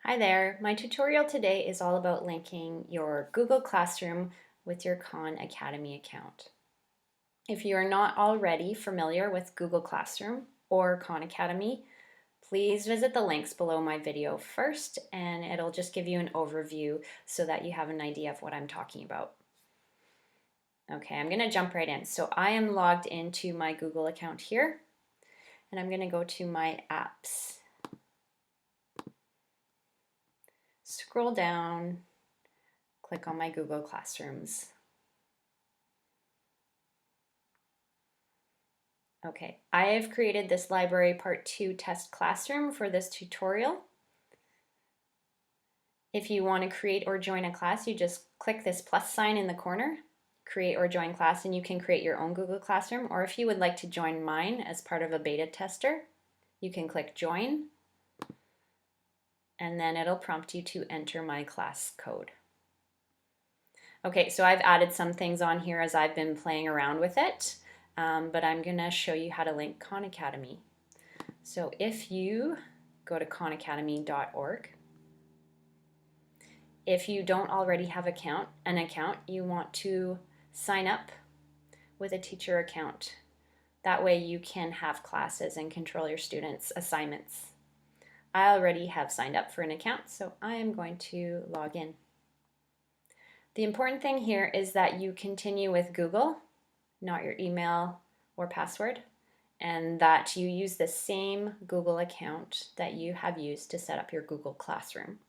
Hi there. My tutorial today is all about linking your Google Classroom with your Khan Academy account. If you are not already familiar with Google Classroom or Khan Academy, please visit the links below my video first, and it'll just give you an overview so that you have an idea of what I'm talking about. Okay, I'm going to jump right in. So I am logged into my Google account here, and I'm going to go to my apps. Scroll down, click on my Google Classrooms. Okay, I have created this library part 2 test classroom for this tutorial. If you want to create or join a class, you just click this plus sign in the corner, create or join class, and you can create your own Google Classroom. Or if you would like to join mine as part of a beta tester, you can click join, and then it'll prompt you to enter my class code. Okay, so I've added some things on here as I've been playing around with it, but I'm going to show you how to link Khan Academy. So if you go to khanacademy.org, if you don't already have an account, you want to sign up with a teacher account. That way you can have classes and control your students' assignments. I already have signed up for an account, so I am going to log in. The important thing here is that you continue with Google, not your email or password, and that you use the same Google account that you have used to set up your Google Classroom.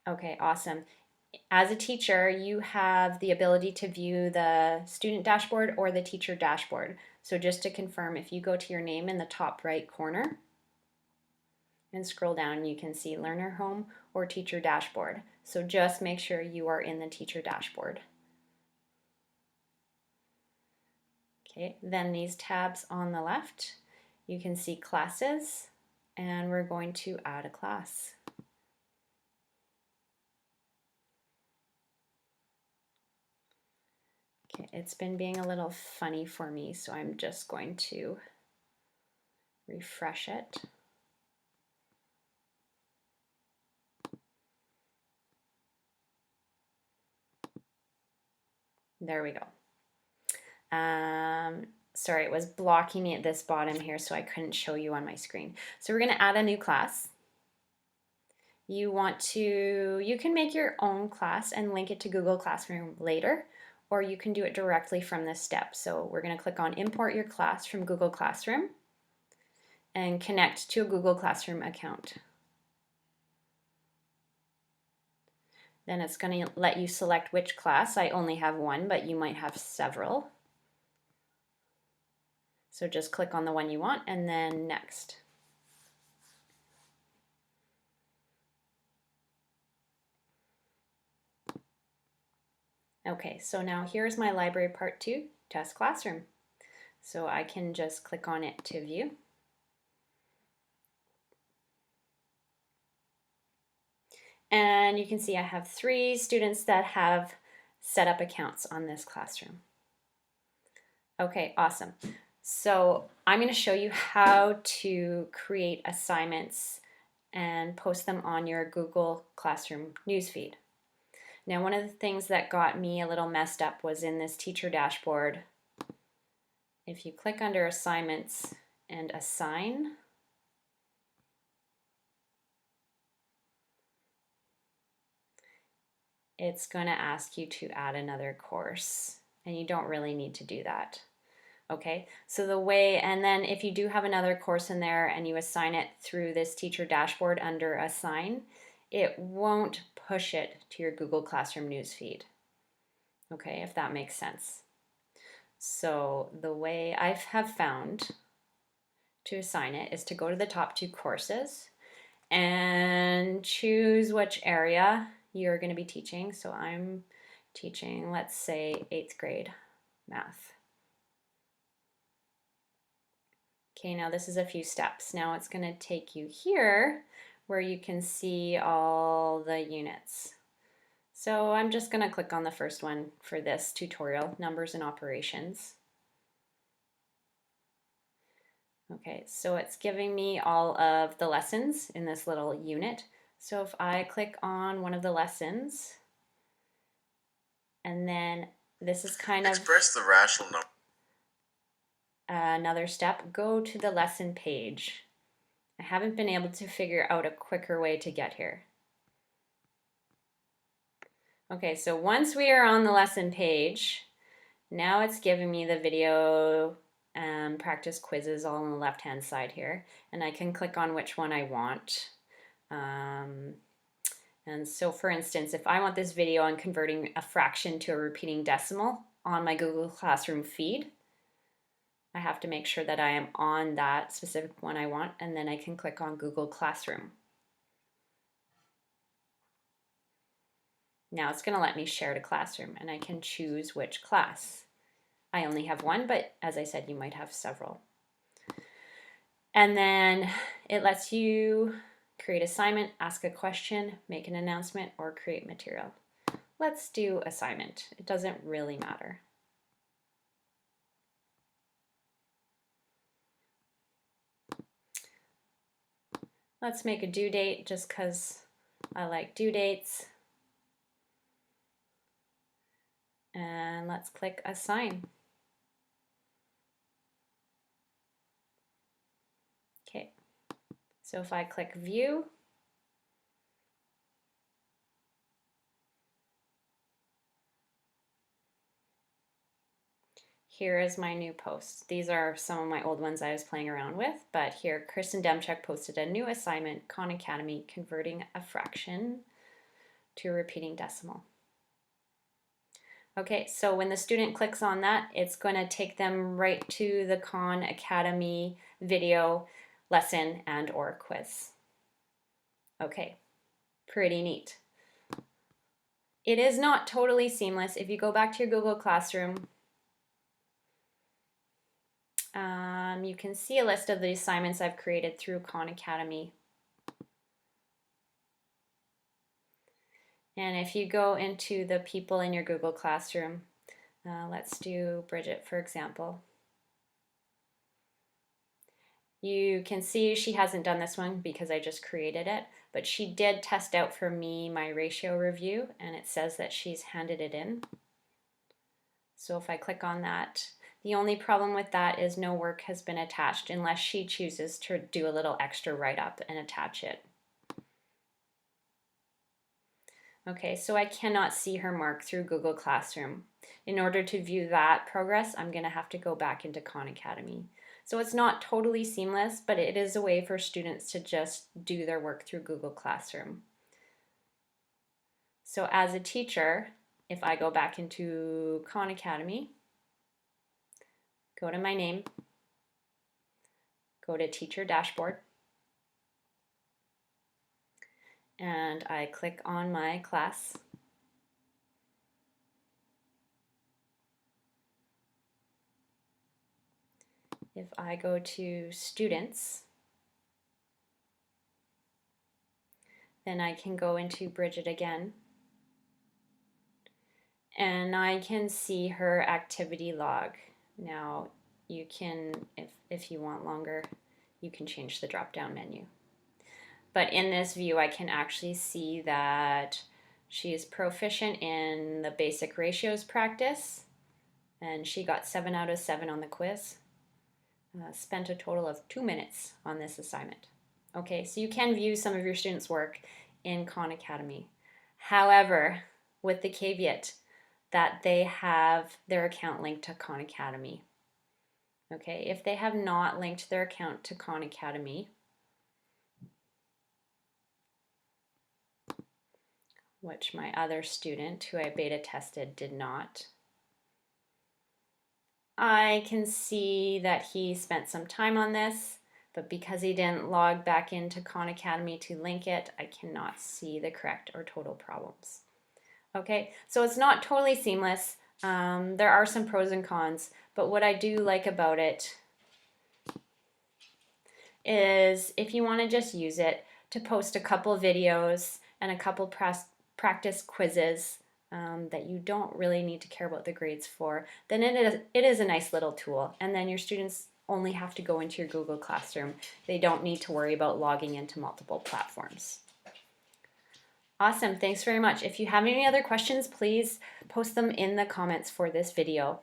Okay, awesome. As a teacher, you have the ability to view the student dashboard or the teacher dashboard. So just to confirm, if you go to your name in the top right corner and scroll down, you can see Learner Home or Teacher Dashboard. So just make sure you are in the teacher dashboard. Okay, then these tabs on the left, you can see classes, and we're going to add a class. Okay, it's been being a little funny for me, so I'm just going to refresh it. There we go. Sorry, it was blocking me at this bottom here, so I couldn't show you on my screen. So we're going to add a new class. You can make your own class and link it to Google Classroom later, or you can do it directly from this step. So we're going to click on Import Your Class from Google Classroom and connect to a Google Classroom account. Then it's going to let you select which class. I only have one, but you might have several. So just click on the one you want and then next. Okay, so now here's my library part 2 test classroom. So I can just click on it to view. And you can see I have 3 students that have set up accounts on this classroom. Okay, awesome. So I'm going to show you how to create assignments and post them on your Google Classroom newsfeed. Now, one of the things that got me a little messed up was in this teacher dashboard. If you click under assignments and assign, it's going to ask you to add another course, and you don't really need to do that. Okay, so and then if you do have another course in there and you assign it through this teacher dashboard under assign, it won't push it to your Google Classroom newsfeed. Okay, if that makes sense. So the way I have found to assign it is to go to the top 2 courses and choose which area you're going to be teaching. So I'm teaching, let's say, 8th grade math. Okay, now this is a few steps. Now it's going to take you here where you can see all the units. So I'm just going to click on the first one for this tutorial, numbers and operations. Okay, so it's giving me all of the lessons in this little unit. So if I click on one of the lessons, and then this is kind of express the rational number. Another step, go to the lesson page. I haven't been able to figure out a quicker way to get here. Okay, so once we are on the lesson page, now it's giving me the video practice quizzes all on the left-hand side here, and I can click on which one I want. And so for instance, if I want this video on converting a fraction to a repeating decimal on my Google Classroom feed, I have to make sure that I am on that specific one I want, and then I can click on Google Classroom. Now it's going to let me share to Classroom, and I can choose which class. I only have one, but as I said, you might have several. And then it lets you create assignment, ask a question, make an announcement, or create material. Let's do assignment. It doesn't really matter. Let's make a due date just because I like due dates. And let's click assign. Okay, so if I click view, here is my new post. These are some of my old ones I was playing around with, but here Kristen Demchuk posted a new assignment, Khan Academy, converting a fraction to a repeating decimal. Okay, so when the student clicks on that, it's going to take them right to the Khan Academy video lesson and or quiz. Okay, pretty neat. It is not totally seamless. If you go back to your Google Classroom, you can see a list of the assignments I've created through Khan Academy. And if you go into the people in your Google Classroom, let's do Bridget, for example. You can see she hasn't done this one because I just created it, but she did test out for me my ratio review, and it says that she's handed it in. So if I click on that, the only problem with that is no work has been attached unless she chooses to do a little extra write-up and attach it. Okay, so I cannot see her mark through Google Classroom. In order to view that progress, I'm going to have to go back into Khan Academy. So it's not totally seamless, but it is a way for students to just do their work through Google Classroom. So as a teacher, if I go back into Khan Academy, go to my name, go to Teacher Dashboard, and I click on my class. If I go to Students, then I can go into Bridget again, and I can see her activity log. Now you can, if you want longer, you can change the drop-down menu. But in this view, I can actually see that she is proficient in the basic ratios practice, and she got 7 out of 7 on the quiz. Spent a total of 2 minutes on this assignment. Okay, so you can view some of your students' work in Khan Academy. However, with the caveat that they have their account linked to Khan Academy. Okay, if they have not linked their account to Khan Academy, which my other student who I beta tested did not, I can see that he spent some time on this, but because he didn't log back into Khan Academy to link it, I cannot see the correct or total problems. Okay, so it's not totally seamless. There are some pros and cons, but what I do like about it is if you want to just use it to post a couple videos and a couple practice quizzes that you don't really need to care about the grades for, then it is a nice little tool. And then your students only have to go into your Google Classroom. They don't need to worry about logging into multiple platforms. Awesome, thanks very much. If you have any other questions, please post them in the comments for this video.